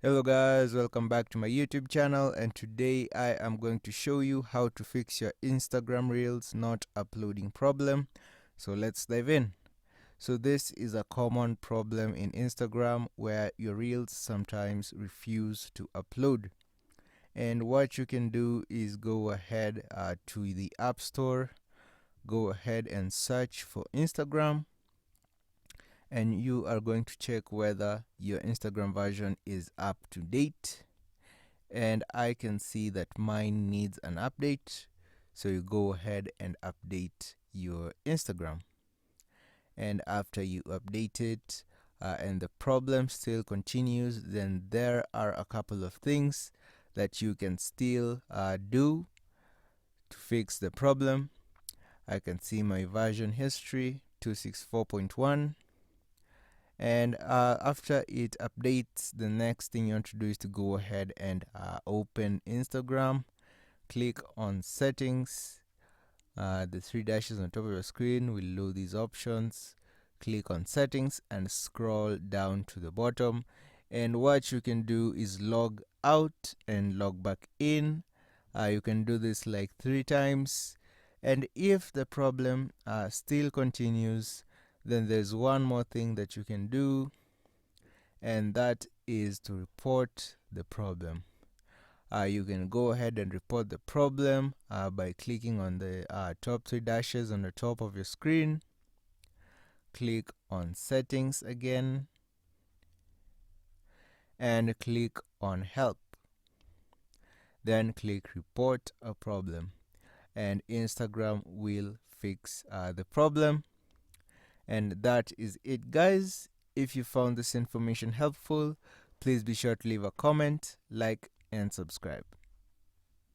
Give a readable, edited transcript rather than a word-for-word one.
Hello guys, welcome back to my YouTube channel, and today I am going to show you how to fix your Instagram Reels not uploading problem. So let's dive in. So this is a common problem in Instagram where your Reels sometimes refuse to upload. And what you can do is go ahead to the App Store, go ahead and search for Instagram, and you are going to check whether your Instagram version is up to date. And I can see that mine needs an update, so you go ahead and update your Instagram. And after you update it and the problem still continues, then there are a couple of things that you can still do to fix the problem. I can see my version history 264.1, and after it updates, the next thing you want to do is to go ahead and open Instagram. Click on settings. The three dashes on top of your screen will load these options. Click on settings and scroll down to the bottom, and what you can do is log out and log back in. You can do this like 3 times, and if the problem still continues, then there's one more thing that you can do, and that is to report the problem. You can go ahead and report the problem by clicking on the top 3 dashes on the top of your screen. Click on settings again and click on help. Then click report a problem, and Instagram will fix the problem. And that is it, guys. If you found this information helpful, please be sure to leave a comment, like, and subscribe.